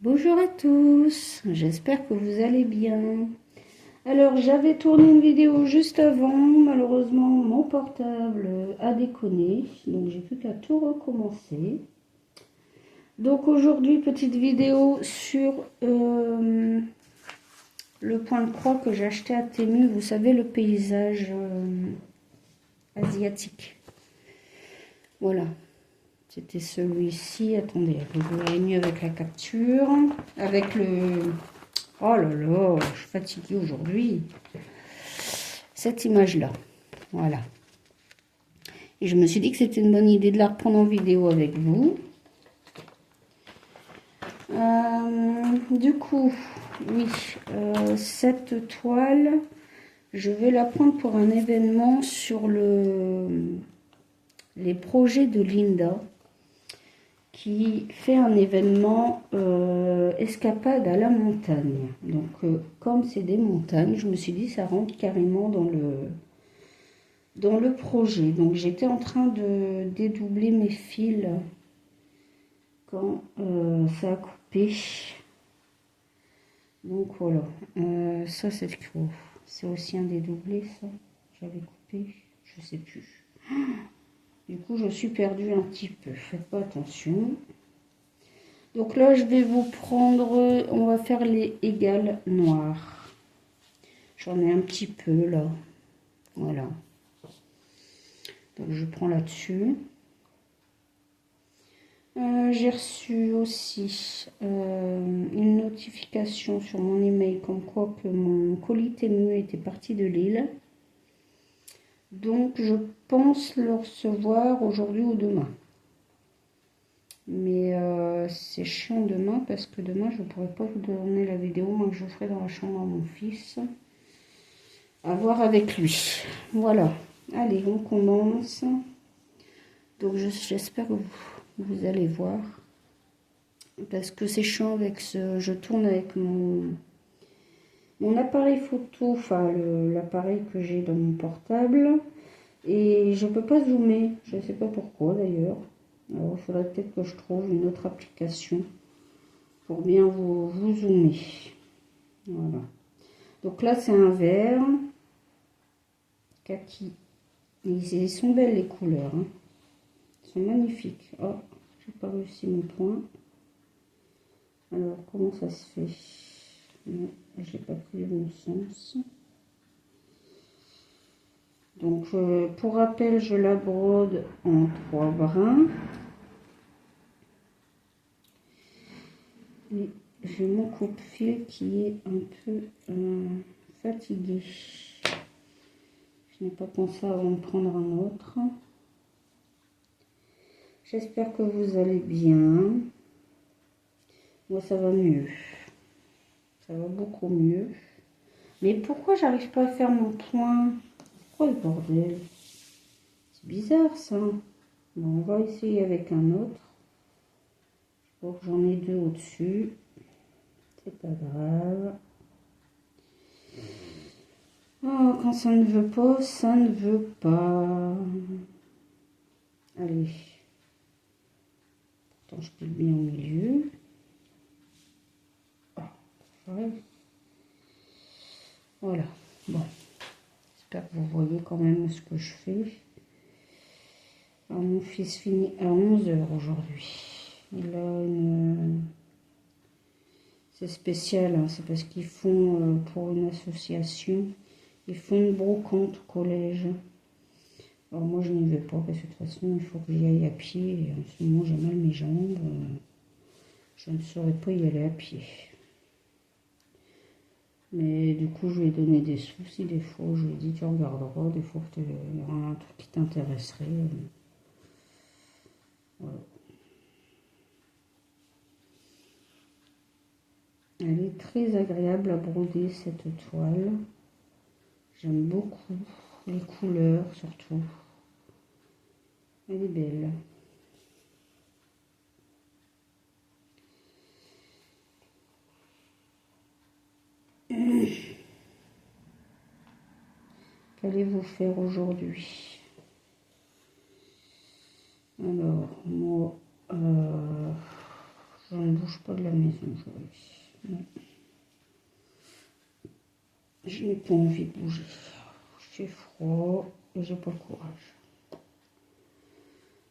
Bonjour à tous, j'espère que vous allez bien. Alors j'avais tourné une vidéo juste avant, malheureusement mon portable a déconné, donc j'ai plus qu'à tout recommencer. Donc aujourd'hui petite vidéo sur le point de croix que j'ai acheté à Temu, vous savez le paysage asiatique. Voilà, c'était celui-ci, attendez, vous verrez mieux avec la capture, avec le... Oh là là, je suis fatiguée aujourd'hui. Cette image-là, voilà. Et je me suis dit que c'était une bonne idée de la reprendre en vidéo avec vous. Du coup, oui, cette toile, je vais la prendre pour un événement sur les projets de Linda, qui fait un événement escapade à la montagne. Donc, comme c'est des montagnes, je me suis dit ça rentre carrément dans le projet. Donc, j'étais en train de dédoubler mes fils quand ça a coupé. Donc, voilà. Ça, c'est aussi un dédoublé, ça. J'avais coupé, je sais plus. Du coup, je suis perdue un petit peu. Faites pas attention. Donc là, je vais vous prendre, on va faire les égales noirs. J'en ai un petit peu là. Voilà. Donc je prends là-dessus. J'ai reçu aussi une notification sur mon email comme quoi que mon colis Temu était parti de Lille. Donc je pense le recevoir aujourd'hui ou demain. Mais c'est chiant demain parce que demain je ne pourrai pas vous donner la vidéo, moi que je ferai dans la chambre à mon fils. À voir avec lui. Voilà. Allez, on commence. Donc j'espère que vous allez voir. Parce que c'est chiant avec ce... Je tourne avec mon appareil photo, enfin l'appareil que j'ai dans mon portable. Et je ne peux pas zoomer. Je ne sais pas pourquoi d'ailleurs. Alors il faudrait peut-être que je trouve une autre application pour bien vous zoomer. Voilà. Donc là c'est un vert. Kaki. Ils sont belles les couleurs. Hein. Elles sont magnifiques. Oh, j'ai pas réussi mon point. Alors comment ça se fait? Non, j'ai pas pris le bon sens. Donc pour rappel, je la brode en 3 brins. Et j'ai mon coupe-fil qui est un peu fatigué. Je n'ai pas pensé avant de prendre un autre. J'espère que vous allez bien. Moi, ça va mieux. Ça va beaucoup mieux. Mais pourquoi j'arrive pas à faire mon point? Pourquoi le bordel? C'est bizarre, ça. Bon, on va essayer avec un autre. Je crois que j'en ai 2 au-dessus. C'est pas grave. Oh, quand ça ne veut pas, ça ne veut pas. Allez. Pourtant, je pile bien au milieu. Ah, ouais. Voilà. Bon. J'espère que vous voyez quand même ce que je fais. Alors, mon fils finit à 11 h aujourd'hui. Il a une... C'est spécial, hein, c'est parce qu'ils font, pour une association, ils font une brocante au collège. Alors moi je n'y vais pas parce que de toute façon il faut que j'y aille à pied. Et en ce moment j'ai mal mes jambes. Je ne saurais pas y aller à pied. Mais du coup je lui ai donné des sous si des fois. Je lui ai dit tu regarderas, des fois il y aura un truc qui t'intéresserait. Voilà. Elle est très agréable à broder cette toile. J'aime beaucoup les couleurs surtout. Elle est belle. Qu'allez-vous faire aujourd'hui? Alors, moi, je ne bouge bouge pas de la maison aujourd'hui. Non. Je n'ai pas envie de bouger. J'ai froid et j'ai pas le courage.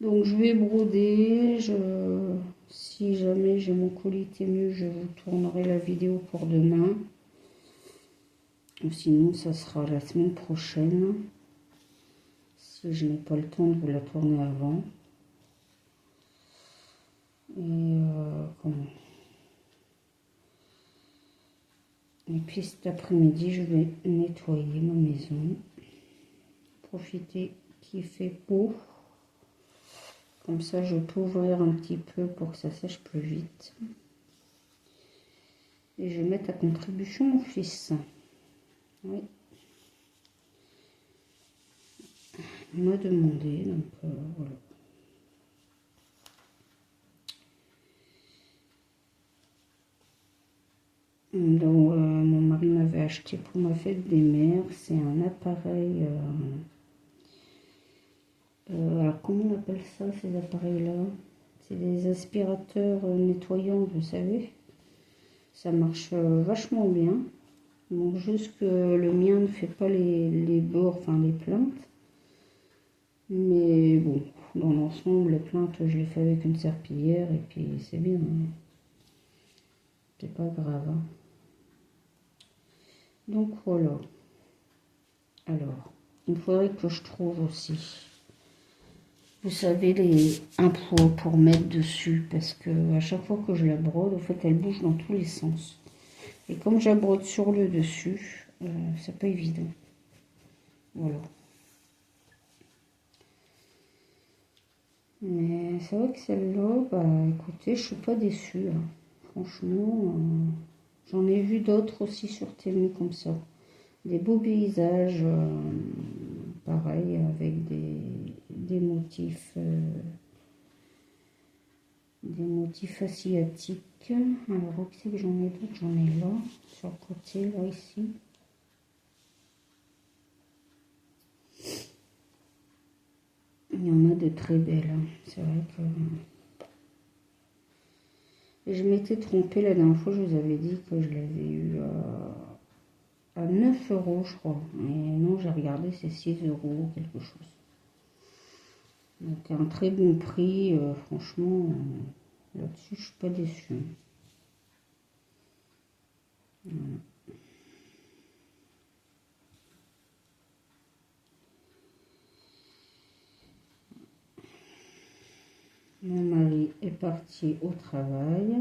Donc je vais broder. Si jamais j'ai mon colis tému, je vous tournerai la vidéo pour demain. Ou sinon, ça sera la semaine prochaine. Si je n'ai pas le temps de vous la tourner avant. Et Et puis cet après-midi, je vais nettoyer ma maison. Profiter qu'il fait beau. Comme ça, je peux ouvrir un petit peu pour que ça sèche plus vite. Et je vais mettre à contribution mon fils. Oui. Il m'a demandé, donc voilà. Donc, mon mari m'avait acheté pour ma fête des mères. C'est un appareil. Alors, comment on appelle ça, ces appareils-là? C'est des aspirateurs nettoyants, vous savez. Ça marche vachement bien. Donc, juste que le mien ne fait pas les bords, enfin les plaintes. Mais bon, dans l'ensemble, les plaintes, je les fais avec une serpillière et puis c'est bien. Hein. C'est pas grave. Hein. Donc voilà. Alors, il faudrait que je trouve aussi, vous savez, un pot pour mettre dessus. Parce que à chaque fois que je la brode, en fait, elle bouge dans tous les sens. Et comme je la brode sur le dessus, c'est pas évident. Voilà. Mais c'est vrai que celle-là, bah écoutez, je suis pas déçue. Hein. Franchement, j'en ai vu d'autres aussi sur Temu comme ça. Des beaux paysages, pareil, avec des motifs asiatiques. Alors, où c'est que j'en ai d'autres? J'en ai là, sur le côté, là, ici. Il y en a de très belles. Hein. C'est vrai que... Je m'étais trompée la dernière fois, je vous avais dit que je l'avais eu à 9 €, je crois. Et non, j'ai regardé, c'est 6 € quelque chose. Donc un très bon prix, franchement, là-dessus, je suis pas déçue. Voilà. Mon mari est parti au travail.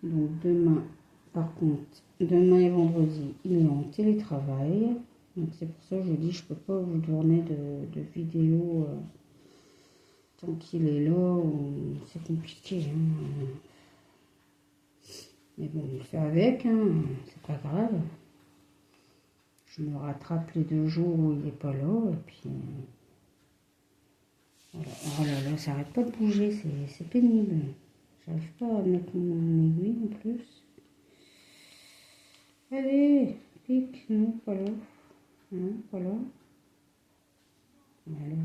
Donc demain, par contre, demain et vendredi, il est en télétravail. Donc c'est pour ça que je dis, je peux pas vous tourner de vidéo tant qu'il est là. C'est compliqué. Hein. Mais bon, on le fait avec, hein, c'est pas grave. Je me rattrape les 2 jours où il n'est pas là. Et puis, voilà. Oh là là, ça arrête pas de bouger, c'est pénible. J'arrive pas à mettre mon aiguille en plus. Allez, pique, non, pas là. Non, pas là. Voilà.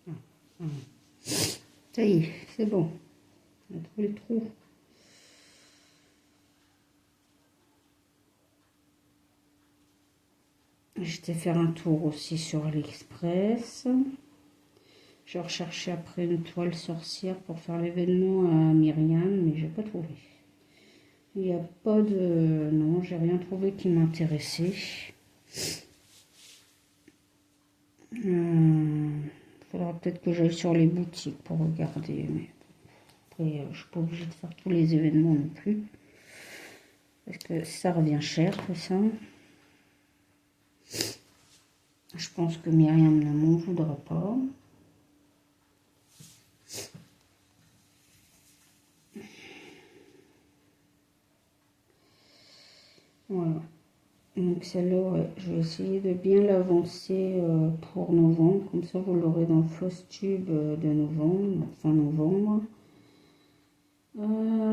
Ah, ah. Ça y est, c'est bon. On a trouvé le trou. J'étais faire un tour aussi sur AliExpress. Je recherchais après une toile sorcière pour faire l'événement à Myriam, mais j'ai pas trouvé. Il n'y a pas de... Non, j'ai rien trouvé qui m'intéressait. Faudra peut-être que j'aille sur les boutiques pour regarder. Mais après, je suis pas obligée de faire tous les événements non plus. Parce que ça revient cher tout ça. Je pense que Myriam ne m'en voudra pas. Voilà. Donc celle-là, ouais, je vais essayer de bien l'avancer pour novembre. Comme ça, vous l'aurez dans le Floss Tube de novembre, fin novembre.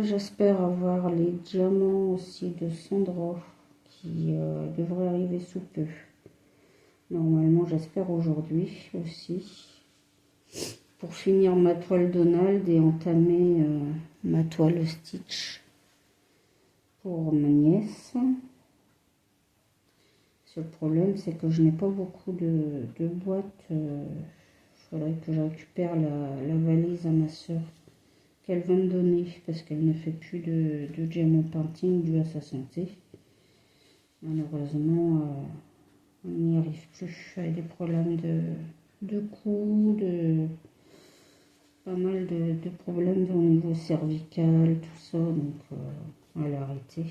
J'espère avoir les diamants aussi de Sandra qui devraient arriver sous peu. Normalement, j'espère aujourd'hui aussi. pour finir ma toile Donald et entamer ma toile Stitch pour ma nièce. Le problème, c'est que je n'ai pas beaucoup de boîtes. Il faudrait que je récupère la valise à ma soeur qu'elle va me donner parce qu'elle ne fait plus de diamond painting dû à sa santé. Malheureusement, on n'y arrive plus avec des problèmes de cou, pas mal de problèmes au niveau cervical, tout ça. Donc, elle a arrêté.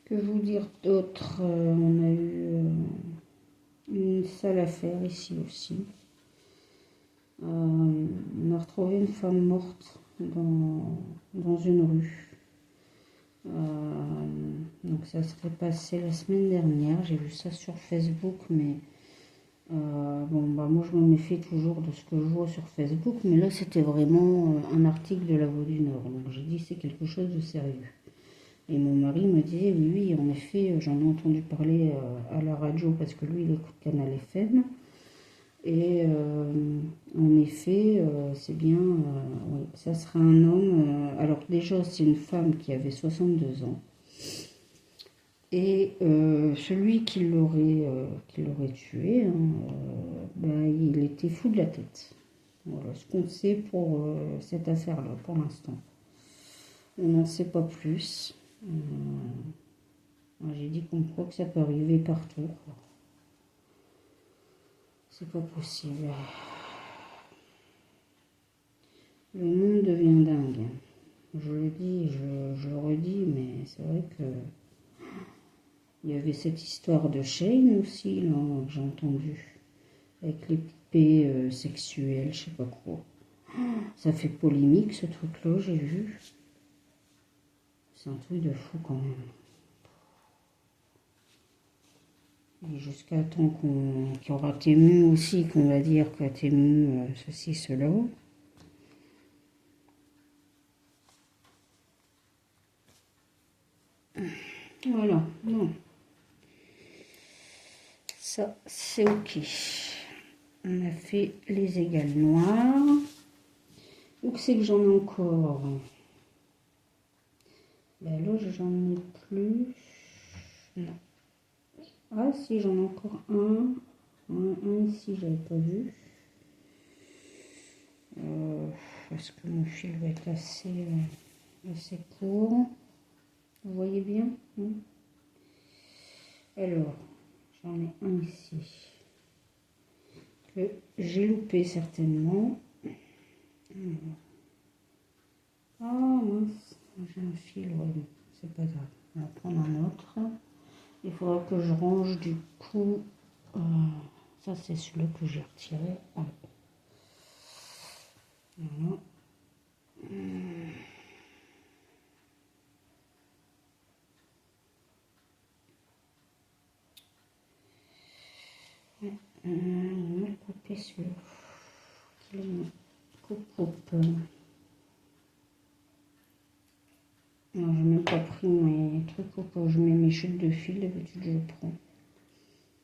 Que vous dire d'autre? On a eu une sale affaire ici aussi. On a retrouvé une femme morte dans une rue. Donc ça serait passé la semaine dernière. J'ai vu ça sur Facebook, mais moi je me méfie toujours de ce que je vois sur Facebook, mais là c'était vraiment un article de La Voix du Nord. Donc j'ai dit c'est quelque chose de sérieux. Et mon mari me disait, oui, en effet, j'en ai entendu parler à la radio parce que lui, il écoute Canal FM. Et en effet, c'est bien, oui, ça sera un homme. Alors déjà, c'est une femme qui avait 62 ans. Et celui qui l'aurait tué, il était fou de la tête. Voilà ce qu'on sait pour cette affaire-là, pour l'instant. On n'en sait pas plus. J'ai dit qu'on croit que ça peut arriver partout. C'est pas possible. Le monde devient dingue. Je le dis, je le redis, mais c'est vrai que il y avait cette histoire de Shane aussi, là, que j'ai entendu, avec les poupées sexuelles, je sais pas quoi. Ça fait polémique ce truc-là, j'ai vu. C'est un truc de fou quand même. Et jusqu'à temps qu'il y aura Temu aussi, qu'on va dire que Temu, ceci, cela. Voilà, non. Ça, c'est ok. On a fait les égales noirs. Où c'est que j'en ai encore? Ben là, j'en ai plus. Non. Ah si, j'en ai encore un. Un ici, j'avais pas vu. Parce que mon fil va être assez court. Vous voyez bien, hein? Alors, j'en ai un ici. Que j'ai loupé certainement. Ah mince, j'ai un fil, ouais, c'est pas grave. On va prendre un autre. Il faudra que je range du coup. Ça, c'est celui que j'ai retiré. Voilà. Il est mal coupé celui-là. Coupe. Non, je n'ai même pas pris mes trucs où je mets mes chutes de fil. D'habitude, je prends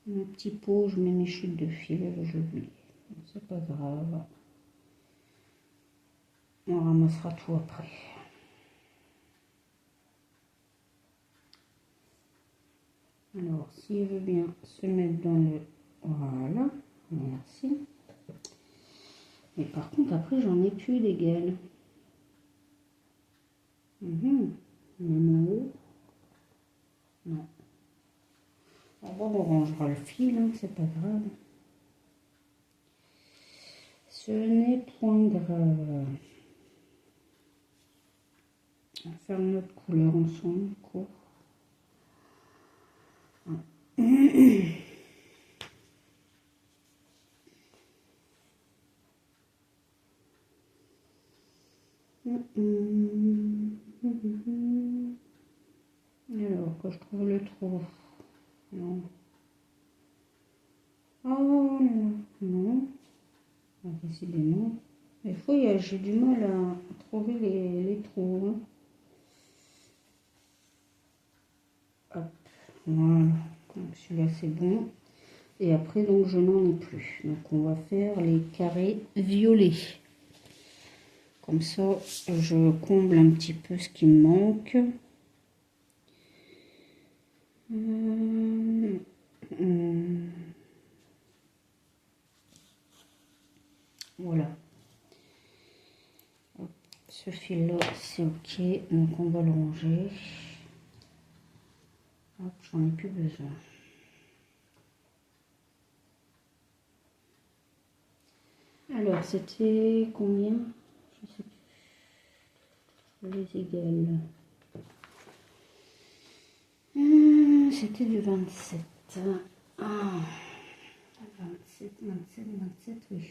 mon petit pot, je mets mes chutes de fil. Je l'oublie. C'est pas grave. On ramassera tout après. Alors, s'il veut bien se mettre dans le... Voilà, merci. Mais par contre, après, j'en ai plus d'égal. Même en haut. Non. Bon, on rangera le fil, hein, c'est pas grave. Ce n'est point grave. On va faire une autre couleur ensemble, quoi. Alors, que je trouve le trou. Non. Oh non. Décidément. Des fois, j'ai du mal à trouver les trous. Hein. Hop. Voilà, donc celui-là c'est bon. Et après, donc, je n'en ai plus. Donc, on va faire les carrés violets. Comme ça, je comble un petit peu ce qui me manque. Voilà. Hop, ce fil-là, c'est OK. Donc, on va le ranger. Hop, j'en ai plus besoin. Alors, c'était combien? Je sais plus. Les égales. C'était du 27. Ah, 27, oui.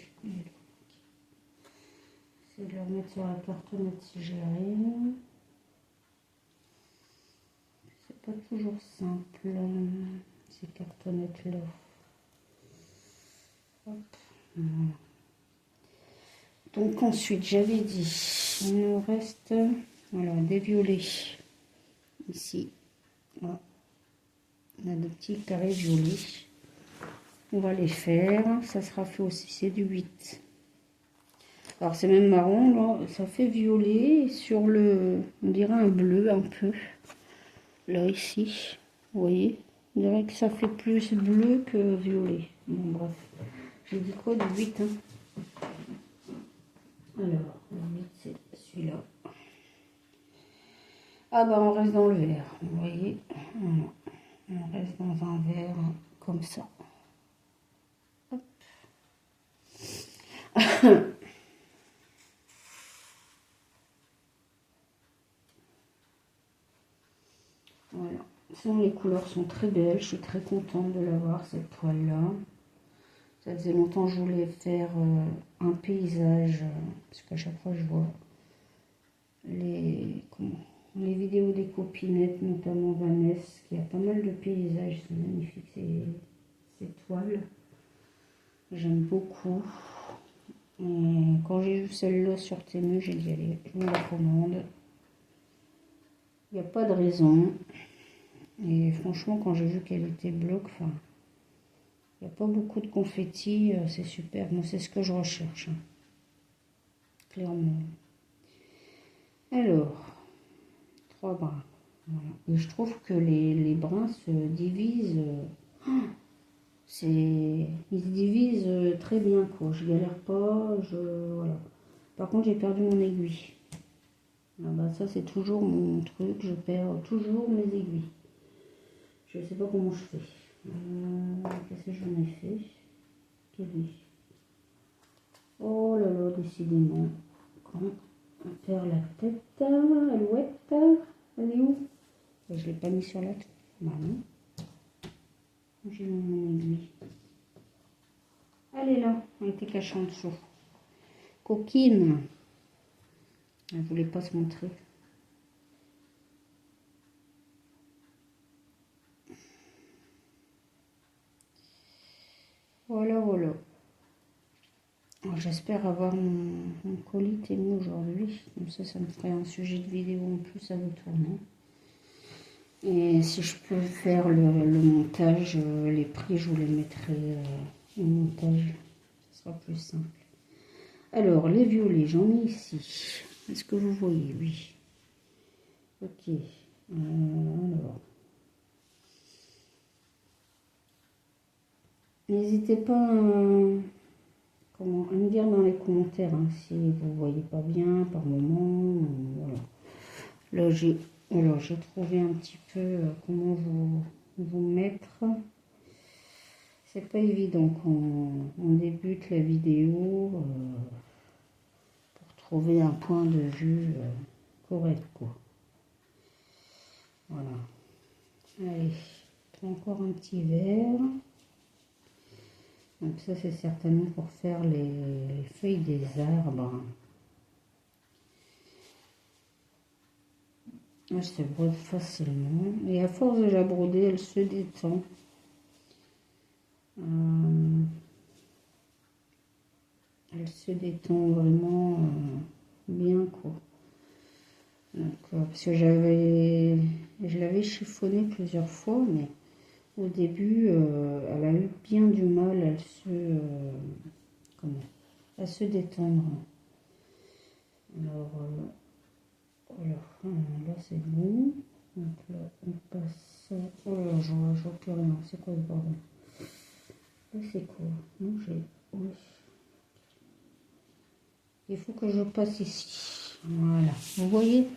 Je vais le remettre sur la cartonnette si j'y arrive. C'est pas toujours simple, ces cartonnettes-là. Hop, voilà. Donc ensuite, j'avais dit, il nous reste voilà, des violets. Ici, voilà. On a des petits carrés violets. On va les faire. Ça sera fait aussi, c'est du 8. Alors c'est même marron, là, ça fait violet sur le, on dirait un bleu un peu. Là ici, vous voyez, on dirait que ça fait plus bleu que violet. Bon bref, j'ai dit quoi du 8 hein. Alors, le 8 c'est celui-là. Ah bah on reste dans le vert, vous voyez, voilà. On reste dans un vert comme ça. Hop. Voilà, les couleurs sont très belles, je suis très contente de l'avoir cette toile là. Ça faisait longtemps que je voulais faire un paysage, parce qu'à chaque fois je vois les vidéos des copinettes, notamment Vanessa, qui a pas mal de paysages, c'est magnifique ces toiles. J'aime beaucoup. Et quand j'ai vu celle-là sur Temu, j'ai dit allez, je me la commande. Il n'y a pas de raison. Et franchement, quand j'ai vu qu'elle était bloc, enfin, il n'y a pas beaucoup de confettis, c'est super. Moi, c'est ce que je recherche, hein. Clairement. Alors, 3 brins. Voilà. Et je trouve que les brins se divisent. Ils se divisent très bien, quoi. Je galère pas. Voilà. Par contre, j'ai perdu mon aiguille. Ah bah, ça, c'est toujours mon truc. Je perds toujours mes aiguilles. Je ne sais pas comment je fais. Qu'est-ce que j'en ai fait? Oh là là, décidément. Quand on perd la tête, alouette, elle est où? Je ne l'ai pas mis sur la tête. Bah non. J'ai mis mon aiguille. Elle est là, elle était cachée en dessous. Coquine. Elle ne voulait pas se montrer. Voilà, voilà. J'espère avoir mon colis Temu aujourd'hui. Comme ça me ferait un sujet de vidéo en plus à vous tourner. Et si je peux faire le montage, les prix, je vous les mettrai au montage. Ce sera plus simple. Alors, les violets, j'en ai ici. Est-ce que vous voyez? Oui. Ok. Alors. N'hésitez pas à me dire dans les commentaires hein, si vous ne voyez pas bien par moment. Voilà. Là, j'ai trouvé un petit peu comment vous mettre. C'est pas évident quand on débute la vidéo pour trouver un point de vue correct, quoi. Voilà. Allez, encore un petit verre. Donc ça, c'est certainement pour faire les feuilles des arbres. Elle se brode facilement. Et à force de la broder, elle se détend. Elle se détend vraiment bien, quoi. Donc, parce que je l'avais chiffonné plusieurs fois, mais Au début, elle a eu bien du mal à se détendre. Alors, voilà, là c'est bon. Donc là, on passe. Oh là, je vois plus rien. C'est quoi ce bordel? Là, c'est quoi? Non, oui. Il faut que je passe ici. Voilà. Vous voyez?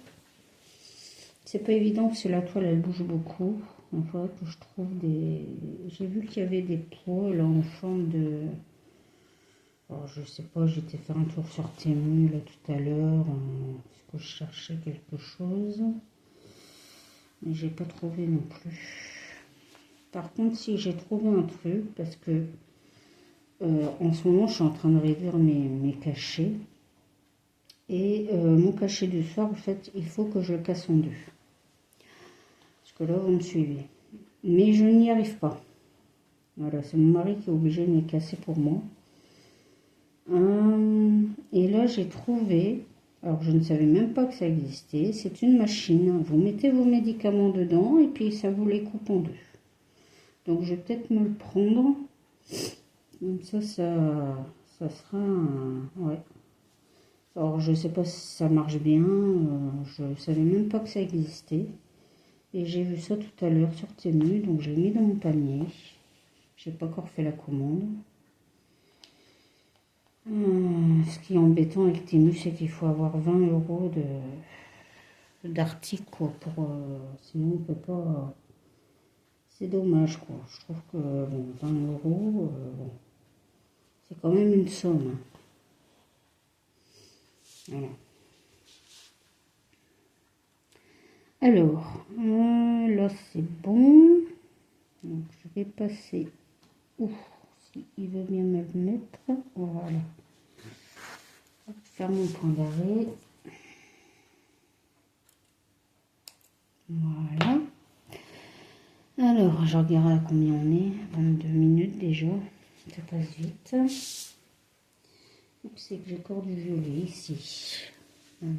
C'est pas évident parce que la toile, elle bouge beaucoup. Il faudrait que je trouve des... J'ai vu qu'il y avait des poils en forme de... Alors, je sais pas, j'étais faire un tour sur Temu là tout à l'heure. Parce que je cherchais quelque chose. Mais j'ai pas trouvé non plus. Par contre, si j'ai trouvé un truc, parce que en ce moment, je suis en train de réduire mes cachets. Et mon cachet du soir, en fait, il faut que je le casse en deux. Parce que là, vous me suivez. Mais je n'y arrive pas. Voilà, c'est mon mari qui est obligé de me casser pour moi. Et là, j'ai trouvé, alors je ne savais même pas que ça existait, c'est une machine. Vous mettez vos médicaments dedans et puis ça vous les coupe en deux. Donc, je vais peut-être me le prendre. Comme ça sera ouais. Alors, je ne sais pas si ça marche bien. Je ne savais même pas que ça existait. Et j'ai vu ça tout à l'heure sur Temu. Donc, je l'ai mis dans mon panier. Je n'ai pas encore fait la commande. Ce qui est embêtant avec Temu, c'est qu'il faut avoir 20 € d'articles, quoi. Sinon, on peut pas... C'est dommage, quoi. Je trouve que, bon, 20 €, bon, c'est quand même une somme. Hein. Voilà. Alors, là c'est bon. Donc je vais passer où il veut bien me le mettre. Voilà. Faire mon point d'arrêt. Voilà. Alors, je regarde à combien on est. 22 minutes déjà. Ça passe vite. C'est que j'ai encore du violet ici. Voilà.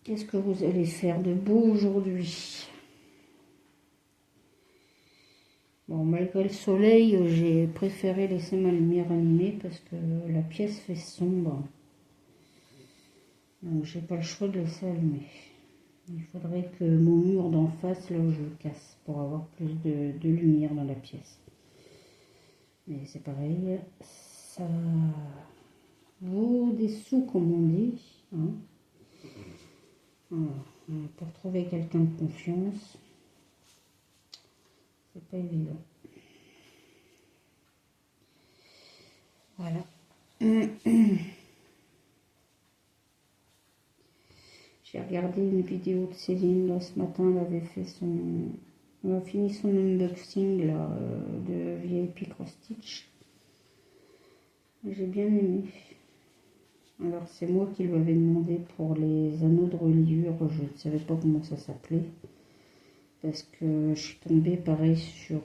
Qu'est-ce que vous allez faire de beau aujourd'hui? Bon, malgré le soleil, j'ai préféré laisser ma lumière allumée parce que la pièce fait sombre. Donc, j'ai pas le choix de laisser allumer. Il faudrait que mon mur d'en face, là, je le casse pour avoir plus de lumière dans la pièce. Mais c'est pareil, ça vaut des sous, comme on dit. Hein. Voilà. Pour trouver quelqu'un de confiance, c'est pas évident. Voilà. J'ai regardé une vidéo de Céline là, ce matin. Elle a fini son unboxing là, de VIP Cross Stitch. J'ai bien aimé. Alors c'est moi qui lui avais demandé pour les anneaux de reliure. Je ne savais pas comment ça s'appelait. Parce que je suis tombée pareil sur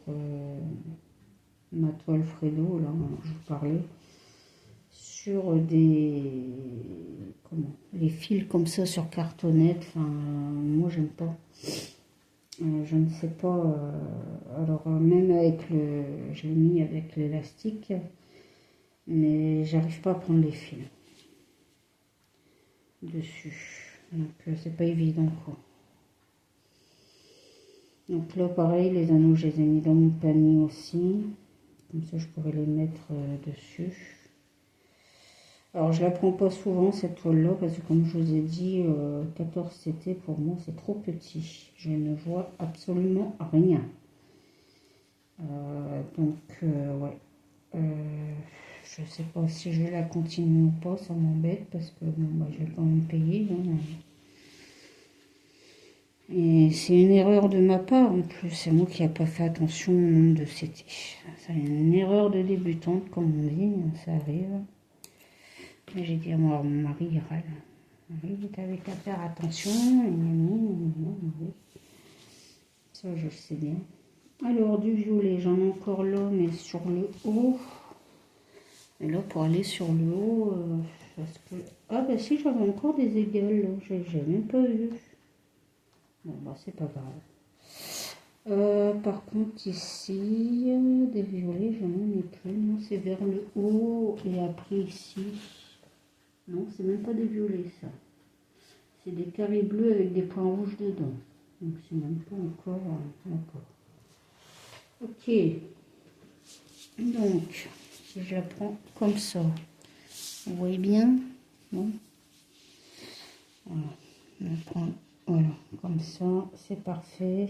ma toile Fredo, là, je vous parlais. Sur les fils comme ça sur cartonnette. Enfin, moi j'aime pas. Je ne sais pas. Alors même avec je l'ai mis avec l'élastique, mais j'arrive pas à prendre les fils dessus. Donc c'est pas évident quoi. Donc là pareil, les anneaux je les ai mis dans mon panier aussi. Comme ça je pourrais les mettre dessus. Alors je la prends pas souvent cette toile là parce que comme je vous ai dit 14 CT pour moi c'est trop petit, je ne vois absolument rien. Donc ouais, je sais pas si je vais la continuer ou pas, ça m'embête parce que bon, bah, je vais quand même payer. Hein. Et c'est une erreur de ma part en plus, c'est moi qui n'ai pas fait attention au nombre de CT. C'est une erreur de débutante comme on dit, ça arrive. J'ai dit à mon mari, il râle. Oui, t'avais qu'à faire attention. Ça, je le sais bien. Alors, du violet, j'en ai encore là, mais sur le haut. Et là, pour aller sur le haut, parce que... Ah, bah si, j'avais encore des égales, là. J'ai même pas vu. Bon, bah, c'est pas grave. Par contre, ici, des violets, j'en ai plus. Non, c'est vers le haut et après ici. Non, c'est même pas des violets, ça. C'est des carrés bleus avec des points rouges dedans. Donc, c'est même pas encore. D'accord. Ok. Donc, si je la prends comme ça, vous voyez bien, non? Voilà. On va prendre, voilà, comme ça, c'est parfait.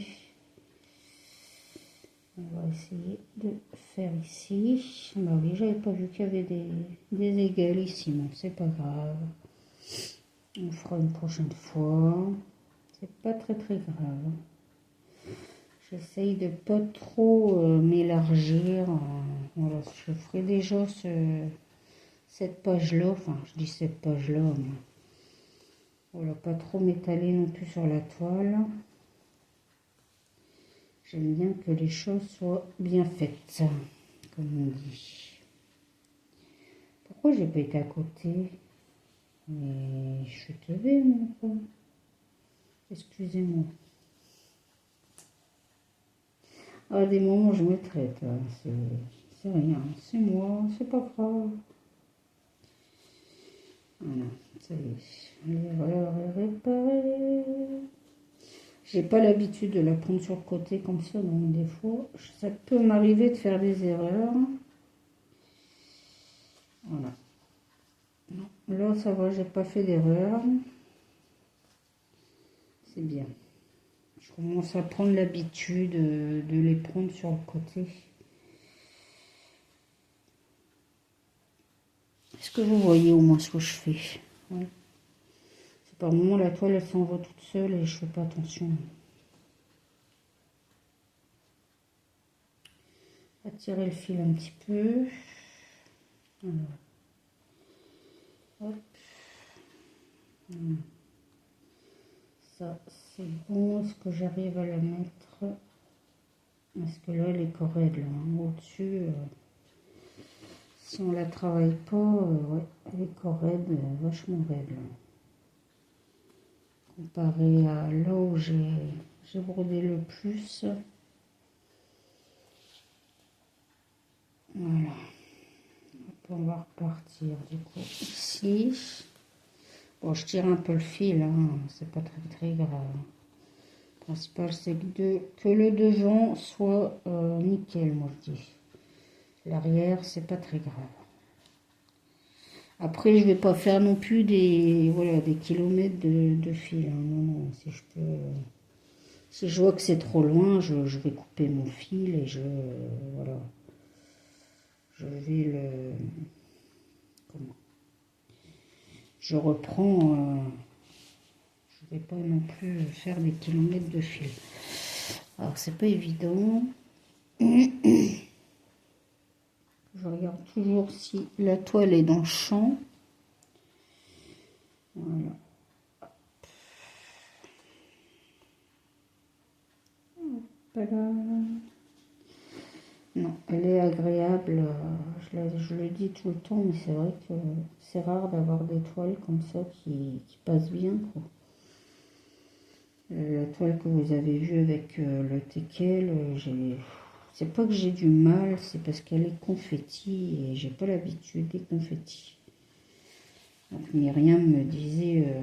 On va essayer de faire ici. Bah oui, j'avais pas vu qu'il y avait des égales ici, mais c'est pas grave. On fera une prochaine fois. C'est pas très grave. J'essaye de pas trop m'élargir. Voilà, je ferai déjà cette page-là. Enfin, je dis cette page-là, mais voilà, pas trop m'étaler non plus sur la toile. J'aime bien que les choses soient bien faites, comme on dit. Pourquoi j'ai pas été à côté? Mais je suis tombée, moi. Excusez-moi. À des moments, je me traite. Hein. C'est rien. C'est moi. C'est pas grave. Voilà. Ça y est. L'erreur est réparée. J'ai pas l'habitude de la prendre sur le côté comme ça. Donc, des fois, ça peut m'arriver de faire des erreurs. Voilà. Non, là, ça va. J'ai pas fait d'erreur. C'est bien. Je commence à prendre l'habitude de les prendre sur le côté. Est-ce que vous voyez au moins ce que je fais? Ouais. C'est par moment la toile elle s'en va toute seule et je fais pas attention. On va tirer le fil un petit peu. Alors. Hop. Ça c'est bon. Est-ce que j'arrive à la mettre? Parce que là elle est correcte là. Au-dessus. Si on la travaille pas, ouais, elle est correcte, vachement raide. Comparé à là où j'ai brodé le plus. Voilà. On va repartir du coup ici. Bon, je tire un peu le fil, hein, c'est pas très grave. Le principal c'est que le devant soit nickel, moi je dis. L'arrière, c'est pas très grave. Après, je vais pas faire non plus des kilomètres de fil. Hein. Non, si je peux. Si je vois que c'est trop loin, je vais couper mon fil et voilà. Je vais le. Comment? Je reprends. Je vais pas non plus faire des kilomètres de fil. Alors, c'est pas évident. Je regarde toujours si la toile est dans le champ. Voilà. Voilà. Non, elle est agréable. Je le dis tout le temps, mais c'est vrai que c'est rare d'avoir des toiles comme ça qui passent bien, quoi. La toile que vous avez vue avec le teckel, c'est pas que j'ai du mal, c'est parce qu'elle est confetti et j'ai pas l'habitude des confettis. Donc Myriam me disait,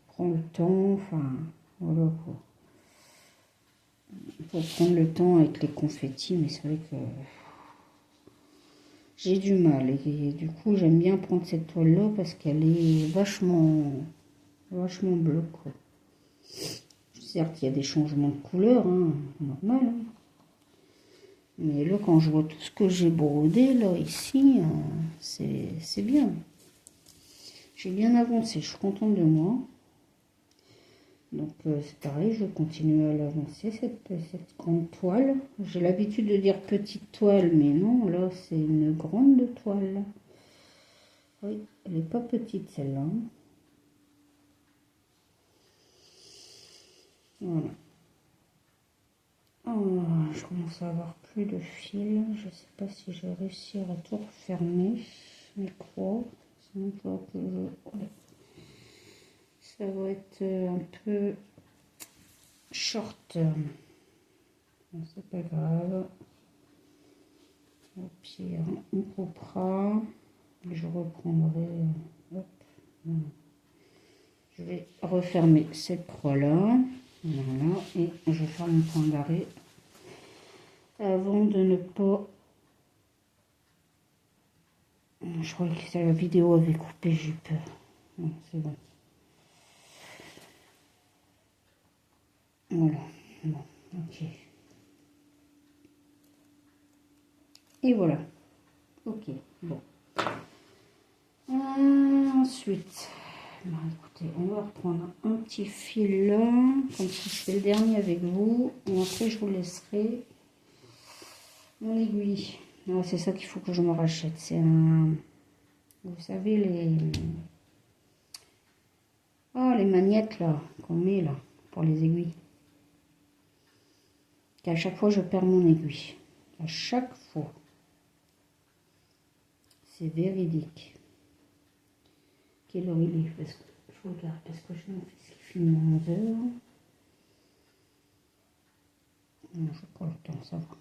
prends le temps, enfin, voilà quoi. Il faut prendre le temps avec les confettis, mais c'est vrai que j'ai du mal. Et du coup, j'aime bien prendre cette toile-là parce qu'elle est vachement bleue, quoi. Certes, il y a des changements de couleur, hein, normal. Hein. Mais là, quand je vois tout ce que j'ai brodé, là, ici, c'est bien. J'ai bien avancé, je suis contente de moi. Donc, c'est pareil, je continue à l'avancer, cette grande toile. J'ai l'habitude de dire petite toile, mais non, là, c'est une grande toile. Oui, elle n'est pas petite, celle-là. Voilà. Oh, je commence à avoir plus de fil. Je ne sais pas si je vais réussir à tout refermer. Je crois. Sinon, ça va être un peu short. Bon, c'est pas grave. Au pire, on coupera. Je reprendrai. Hop, voilà. Je vais refermer cette croix-là. Voilà. Et je vais faire mon point d'arrêt avant de ne pas... Je crois que la vidéo avait coupé, j'ai peur. Non, c'est bon. Voilà. Bon, ok. Et voilà. Ok, bon. Ensuite, bah, écoutez, on va reprendre un petit fil là, comme si je fais le dernier avec vous. Et après, je vous laisserai mon aiguille. C'est ça qu'il faut que je me rachète. C'est un... Vous savez, les magnettes là, qu'on met là, pour les aiguilles. À chaque fois, je perds mon aiguille. À chaque fois. C'est véridique. Quelle heure il est? Parce que je regarde, parce que je me fais ce qui finit à 11 heures. Non, je n'ai pas le temps, ça va.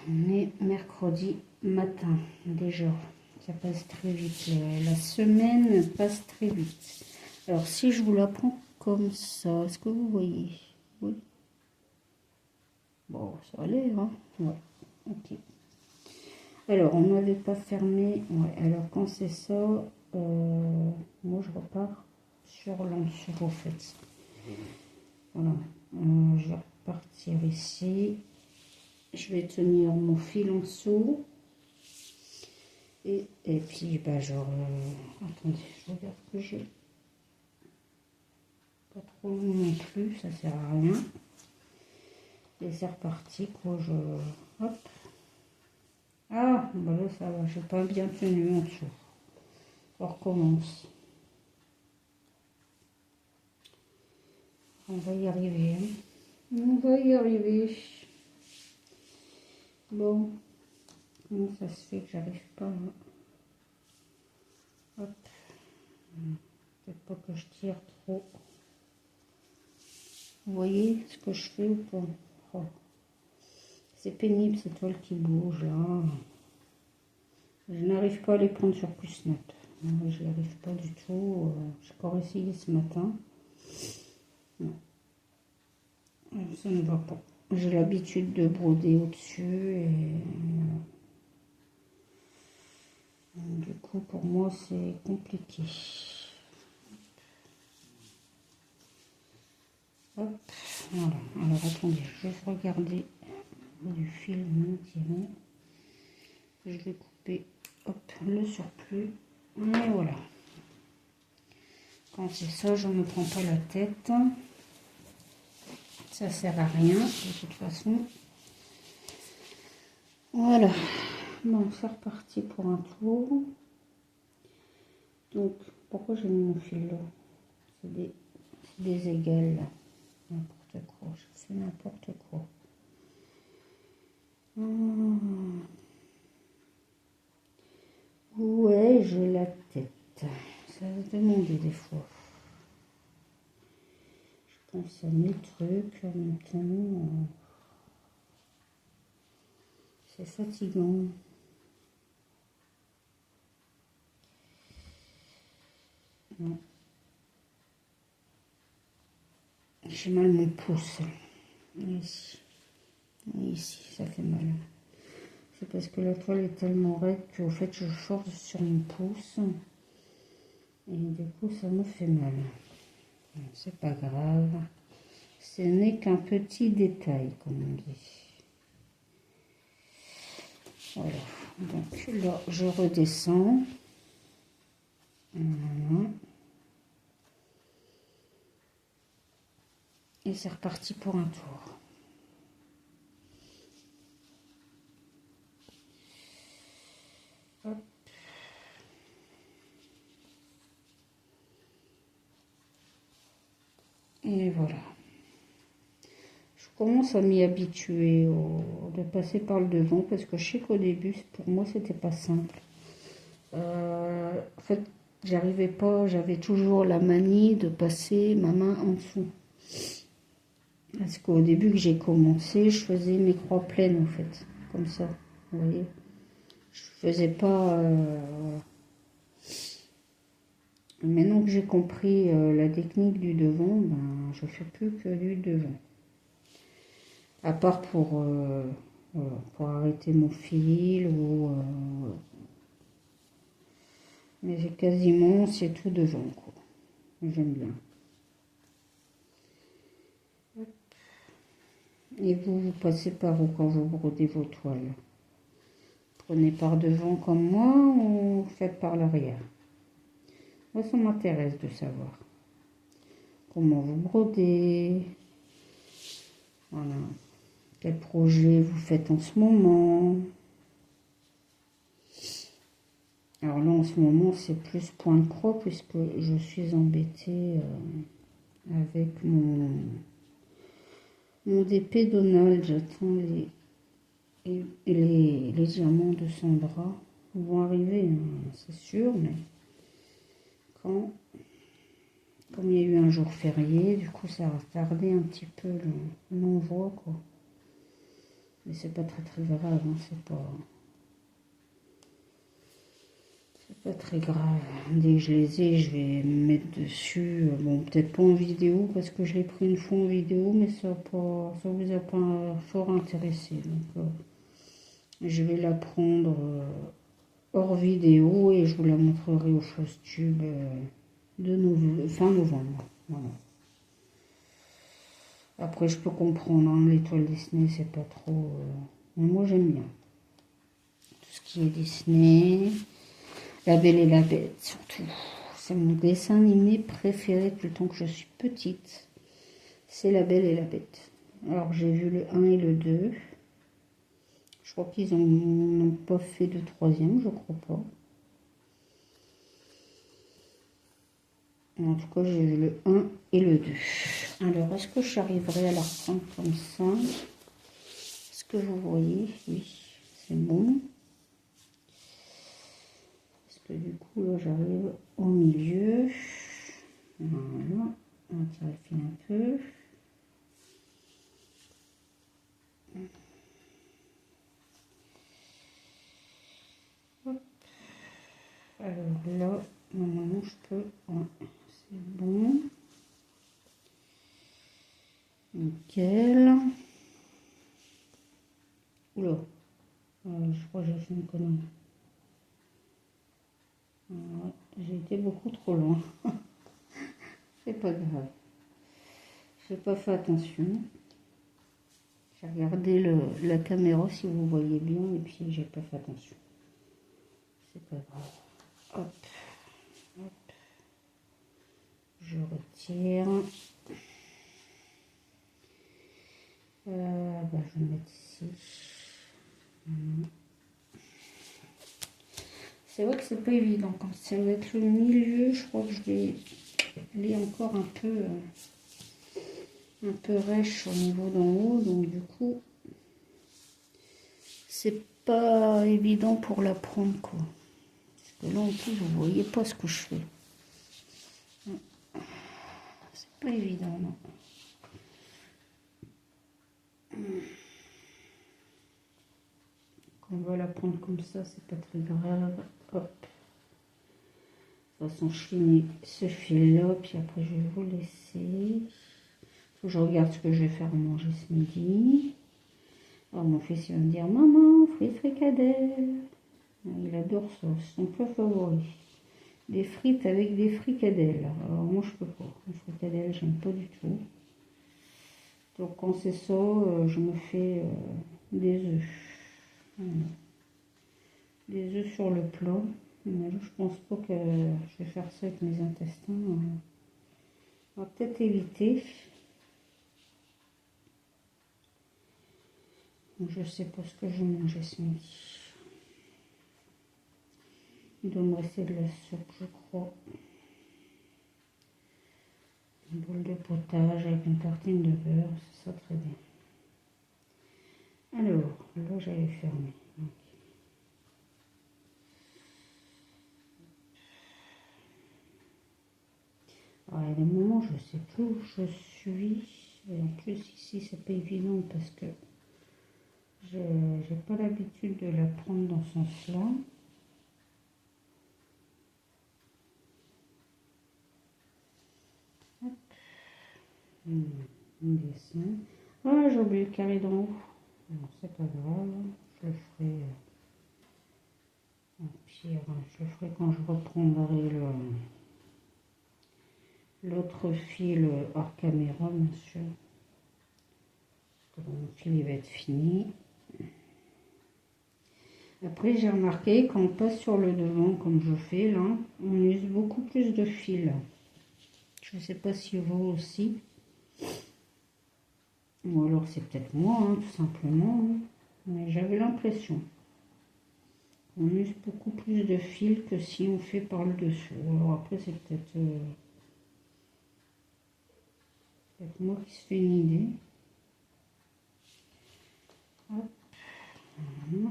On est mercredi matin, déjà. Ça passe très vite. La semaine passe très vite. Alors, si je vous la prends comme ça, est-ce que vous voyez? Oui. Bon, ça a l'air, hein? Ouais, ok. Alors, on n'avait pas fermé. Ouais, alors quand c'est ça, moi je repars sur l'ensemble, au fait. Voilà. Je vais repartir ici. Je vais tenir mon fil en dessous. Et puis, bah, genre, attendez, je regarde que j'ai pas trop long non plus, ça sert à rien. Et c'est reparti, quoi, hop. Ah, bah là, ça va, j'ai pas bien tenu en dessous. On recommence. On va y arriver, hein. On va y arriver. Bon, comment ça se fait que j'arrive pas à... Hop. Peut-être pas que je tire trop. Vous voyez ce que je fais ou pas? Oh. C'est pénible cette toile qui bouge là. Je n'arrive pas à les prendre sur plus net. Je n'y arrive pas du tout. J'ai encore essayé ce matin. Non. Ça ne va pas. J'ai l'habitude de broder au-dessus et du coup pour moi c'est compliqué. Hop, voilà. Alors attendez, je vais regarder du fil tiré. Je vais couper hop, le surplus. Et voilà. Quand c'est ça, je ne me prends pas la tête. Ça sert à rien de toute façon. Voilà. Bon, c'est reparti pour un tour. Donc, pourquoi j'ai mis mon fil là? C'est des égales là. N'importe quoi, je fais n'importe quoi. Ouais, j'ai la tête. Ça va se demander des fois. Je pense à mes trucs en même temps. C'est fatigant. Non. J'ai mal mon pouce. Ici. Ici, ça fait mal. C'est parce que la toile est tellement raide qu'au fait je force sur mon pouce. Et du coup ça me fait mal. C'est pas grave. Ce n'est qu'un petit détail, comme on dit. Voilà. Donc là, je redescends. Voilà. Et c'est reparti pour un tour. Hop. Et voilà. Je commence à m'y habituer de passer par le devant parce que je sais qu'au début, pour moi, c'était pas simple. En fait, J'arrivais pas, j'avais toujours la manie de passer ma main en dessous. Parce qu'au début que j'ai commencé, je faisais mes croix pleines en fait, comme ça, vous voyez. Je faisais pas... Maintenant que j'ai compris la technique du devant, ben, je fais plus que du devant. À part pour arrêter mon fil ou... mais quasiment, c'est tout devant, quoi. J'aime bien. Et vous passez par où quand vous brodez vos toiles? Prenez par devant comme moi ou faites par l'arrière? Moi, ça m'intéresse de savoir comment vous brodez. Voilà. Quel projet vous faites en ce moment? Alors là, en ce moment, c'est plus point croix puisque je suis embêtée avec mon DP Donald. J'attends les diamants de Sandra. Ils vont arriver, hein, c'est sûr, mais comme il y a eu un jour férié, du coup, ça a retardé un petit peu l'envoi, quoi. Mais c'est pas très très grave, hein, c'est pas très grave. Dès que je les ai, je vais me mettre dessus. Bon, peut-être pas en vidéo, parce que je l'ai pris une fois en vidéo, mais ça vous a pas fort intéressé. Donc, je vais la prendre hors vidéo et je vous la montrerai au FlosTube de fin novembre. Voilà. Après, je peux comprendre, hein, l'étoile Disney, c'est pas trop... mais moi, j'aime bien. Tout ce qui est Disney... La Belle et la Bête, surtout. C'est mon dessin animé préféré depuis le temps que je suis petite. C'est La Belle et la Bête. Alors, j'ai vu le 1 et le 2. Je crois qu'ils n'ont pas fait de troisième, je crois pas. En tout cas, j'ai vu le 1 et le 2. Alors, est-ce que j'arriverai à la reprendre comme ça? Est-ce que vous voyez? Oui, c'est bon. Du coup, là, j'arrive au milieu. Voilà. On va tirer le fil un peu. Hop. Alors là, normalement, je peux... Ouais, c'est bon. Nickel. Oula. Je crois que j'ai fait une connerie. Ouais, j'ai été beaucoup trop loin. C'est pas grave. J'ai pas fait attention. J'ai regardé la caméra si vous voyez bien et puis j'ai pas fait attention. C'est pas grave. Hop. Hop. Je retire. Je vais mettre ici. C'est vrai que c'est pas évident. Quand ça va être le milieu, je crois que je vais aller encore un peu rêche au niveau d'en haut. Donc du coup, c'est pas évident pour la prendre, quoi. Parce que là, en plus, vous voyez pas ce que je fais. C'est pas évident, non. On va la prendre comme ça, c'est pas très grave. Hop. De toute façon, je finis ce fil-là, puis après, je vais vous laisser. Faut que je regarde ce que je vais faire manger ce midi. Alors, mon fils, il va me dire, maman, frites fricadelles. Il adore ça, c'est son plat favori. Des frites avec des fricadelles. Alors, moi, je peux pas. Les fricadelles, j'aime pas du tout. Donc, quand c'est ça, je me fais des œufs. Voilà. Des œufs sur le plat. Mais là, je pense pas que je vais faire ça avec mes intestins. On va peut-être éviter. Je sais pas ce que je vais manger ce midi. Il doit me rester de la soupe, je crois. Une boule de potage avec une tartine de beurre, c'est ça très bien. Alors, là j'avais fermé. Alors, il y a des moments, je sais plus où je suis. Et en plus, ici, c'est pas évident parce que j'ai pas l'habitude de la prendre dans ce sens-là. On descend. Ah, j'ai oublié le carré d'en haut. Non, c'est pas grave. Je le ferai au pire. Je le ferai quand je reprendrai l'autre fil hors caméra, bien sûr. Mon fil il va être fini. Après, j'ai remarqué quand on passe sur le devant, comme je fais là, on use beaucoup plus de fil. Je ne sais pas si vous aussi. Ou alors c'est peut-être moi, hein, tout simplement. Hein. Mais j'avais l'impression. On use beaucoup plus de fil que si on fait par le dessous. Alors après, c'est peut-être moi qui se fais une idée. Hop. Voilà.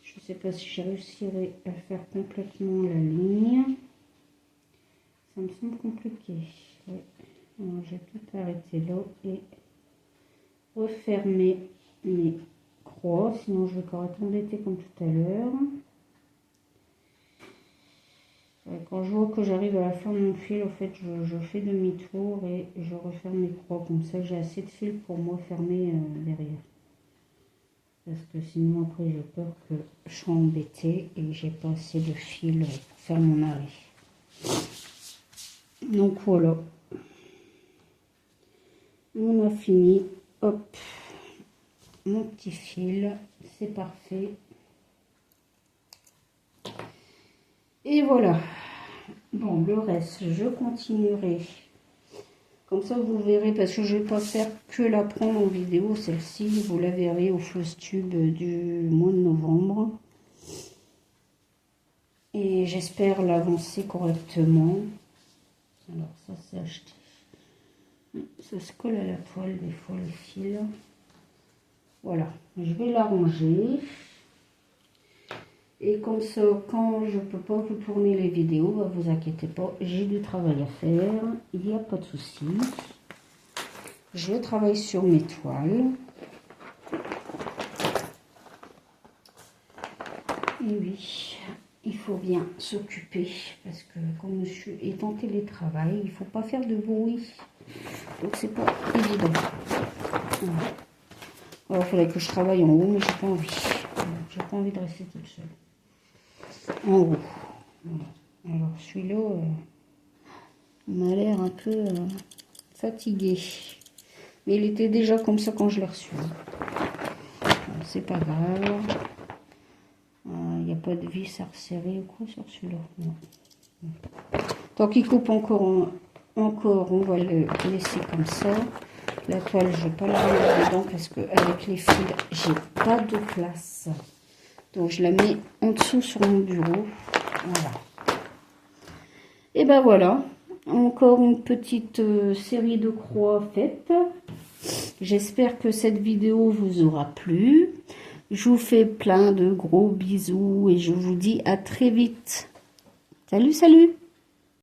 Je ne sais pas si je réussirai à faire complètement la ligne. Ça me semble compliqué. Ouais. Alors, j'ai tout arrêté là et refermer mes croix. Sinon, je vais encore être embêtée comme tout à l'heure. Quand je vois que j'arrive à la fin de mon fil, en fait, je fais demi-tour et je referme mes croix. Comme ça, j'ai assez de fil pour moi fermer derrière. Parce que sinon, après, j'ai peur que je sois embêtée et j'ai pas assez de fil pour faire mon arrêt. Donc voilà. On a fini. Hop. Mon petit fil. C'est parfait. Et voilà. Bon, le reste, je continuerai. Comme ça, vous verrez, parce que je ne vais pas faire que la prendre en vidéo. Celle-ci, vous la verrez au Flosstube du mois de novembre. Et j'espère l'avancer correctement. Alors, ça, c'est acheté. Ça se colle à la toile, des fois, les fils. Voilà. Je vais l'arranger. Et comme ça, quand je ne peux pas vous tourner les vidéos, bah, vous inquiétez pas, j'ai du travail à faire, il n'y a pas de souci. Je travaille sur mes toiles. Et oui, il faut bien s'occuper, parce que comme monsieur est en télétravail, il ne faut pas faire de bruit. Donc c'est pas évident. Voilà. Alors il faudrait que je travaille en haut, mais j'ai pas envie. J'ai pas envie de rester toute seule. En haut. Voilà. Alors celui-là, il m'a l'air un peu fatigué. Mais il était déjà comme ça quand je l'ai reçu. C'est pas grave. Il n'y a pas de vis à resserrer ou quoi sur celui-là. Tant qu'il coupe encore, on va le laisser comme ça. La toile, je ne vais pas la remettre dedans parce qu'avec les fils, j'ai pas de place. Donc je la mets en dessous sur mon bureau. Voilà. Et ben voilà. Encore une petite série de croix faites. J'espère que cette vidéo vous aura plu. Je vous fais plein de gros bisous et je vous dis à très vite. Salut, salut!